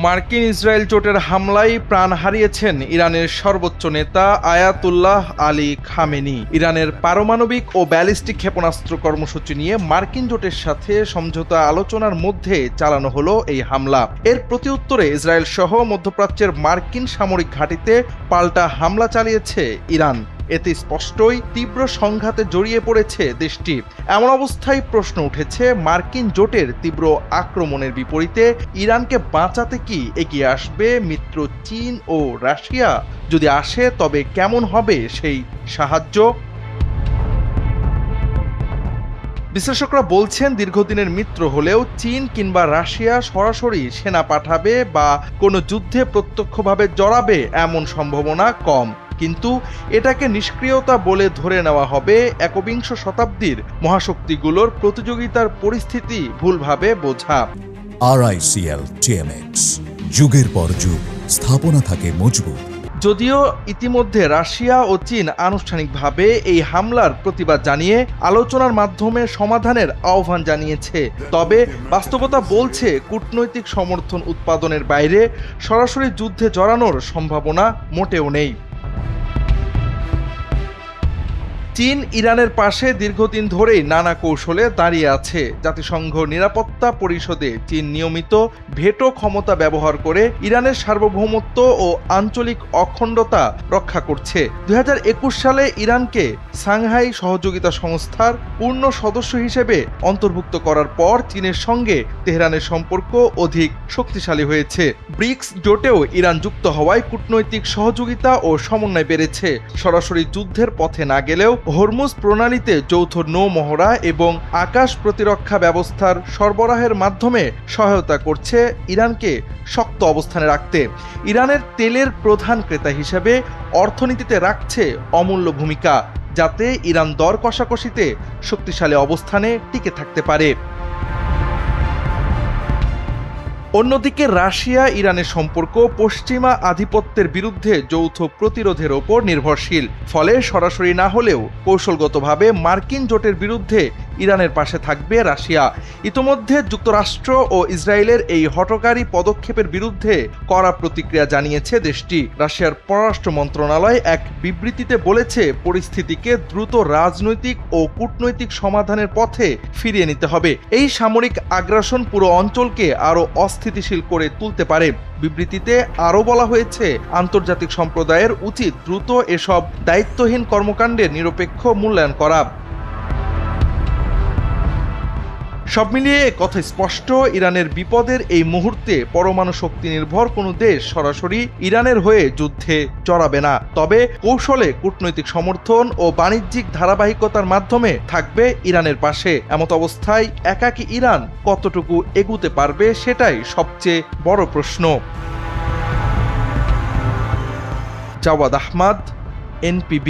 মার্কিন ইসরায়েল জোটের হামলায় প্রাণ হারিয়েছেন ইরানের সর্বোচ্চ নেতা আয়াতুল্লাহ আলী খামেনি। ইরানের পারমাণবিক ও ব্যালিস্টিক ক্ষেপণাস্ত্র কর্মসূচি নিয়ে মার্কিন জোটের সাথে সমঝোতা আলোচনার মধ্যে চালানো হলো এই হামলা। এর প্রতিউত্তরে ইসরায়েল সহ মধ্যপ্রাচ্যের মার্কিন সামরিক ঘাঁটিতে পাল্টা হামলা চালিয়েছে ইরান। এতে স্পষ্টই তীব্র সংঘাতে জড়িয়ে পড়েছে দেশটি। এমন অবস্থায় প্রশ্ন উঠেছে, মার্কিন জোটের তীব্র আক্রমণের বিপরীতে ইরানকে বাঁচাতে কি এগিয়ে আসবে মিত্র চীন ও রাশিয়া? যদি আসে তবে কেমন হবে সেই সাহায্য? বিশ্লেষকরা বলছেন, দীর্ঘদিনের মিত্র হলেও চীন কিংবা রাশিয়া সরাসরি সেনা পাঠাবে বা কোনো যুদ্ধে প্রত্যক্ষভাবে জড়াবে এমন সম্ভাবনা কম। কিন্তু এটাকে নিষ্ক্রিয়তা বলে ধরে নেওয়া হবে একবিংশ শতাব্দীর মহাশক্তিগুলোর প্রতিযোগিতার পরিস্থিতি ভুলভাবে বোঝা। RICL TMX, যুগের পর যুগ স্থাপনা থাকে মজবুত। যদিও ইতিমধ্যে রাশিয়া ও চীন আনুষ্ঠানিকভাবে এই হামলার প্রতিবাদ জানিয়ে আলোচনার মাধ্যমে সমাধানের আহ্বান জানিয়েছে, তবে বাস্তবতা বলছে কূটনৈতিক সমর্থন উৎপাদনের বাইরে সরাসরি যুদ্ধে জড়ানোর সম্ভাবনা মোটেও নেই। চীন ইরানের পাশে দীর্ঘদিন ধরেই নানা কৌশলে দাঁড়িয়ে আছে। জাতিসংঘ নিরাপত্তা পরিষদে চীন নিয়মিত ভেটো ক্ষমতা ব্যবহার করে ইরানের সার্বভৌমত্ব ও আঞ্চলিক অখণ্ডতা রক্ষা করছে। 2021 সালে ইরানকে সাংহাই সহযোগিতা সংস্থার পূর্ণ সদস্য হিসেবে অন্তর্ভুক্ত করার পর চীনের সঙ্গে তেহরানের সম্পর্ক অধিক শক্তিশালী হয়েছে। ব্রিক্স জোটেও ইরান যুক্ত হওয়ায় কূটনৈতিক সহযোগিতা ও সমন্বয় বেড়েছে। সরাসরি যুদ্ধের পথে না গেলেও হরমুজ প্রণালীতে যৌথ নৌ মহড়া এবং আকাশ প্রতিরক্ষা ব্যবস্থার সরবরাহের মাধ্যমে সহায়তা করছে ইরানকে শক্ত অবস্থানে রাখতে। ইরানের তেলের প্রধান ক্রেতা হিসেবে অর্থনীতিতে রাখছে অমূল্য ভূমিকা, যাতে ইরান দর কষাকষিতে শক্তিশালী অবস্থানে টিকে থাকতে পারে। অন্যদিকে রাশিয়া ইরানের সম্পর্ক পশ্চিমা আধিপত্যের বিরুদ্ধে যৌথ প্রতিরোধের ওপর নির্ভরশীল। ফলে সরাসরি না হলেও কৌশলগতভাবে মার্কিন জোটের বিরুদ্ধে ইরানের পাশে থাকবে রাশিয়া। ইতোমধ্যে যুক্তরাষ্ট্র ও ইসরায়েলের এই হঠকারী পদক্ষেপের বিরুদ্ধে কড়া প্রতিক্রিয়া জানিয়েছে দেশটি। রাশিয়ার পররাষ্ট্র মন্ত্রণালয় এক বিবৃতিতে বলেছে, পরিস্থিতিকে দ্রুত রাজনৈতিক ও কূটনৈতিক সমাধানের পথে ফিরিয়ে নিতে হবে। এই সামরিক আগ্রাসন পুরো অঞ্চলকে আরও অস্থিতিশীল করে তুলতে পারে। বিবৃতিতে আরও বলা হয়েছে, আন্তর্জাতিক সম্প্রদায়ের উচিত দ্রুত এসব দায়িত্বহীন কর্মকাণ্ডের নিরপেক্ষ মূল্যায়ন করা। সব মিলিয়ে কথা স্পষ্ট, ইরানের বিপদের এই মুহূর্তে পরমাণু শক্তি নির্ভর কোনো দেশ সরাসরি ইরানের হয়ে যুদ্ধে জড়াবে না। তবে কৌশলে কূটনৈতিক সমর্থন ও বাণিজ্যিক ধারাবাহিকতার মাধ্যমে থাকবে ইরানের পাশে। এমত অবস্থায় একাকী ইরান কতটুকু এগুতে পারবে সেটাই সবচেয়ে বড় প্রশ্ন। জাওয়াদ আহমদ, NPB।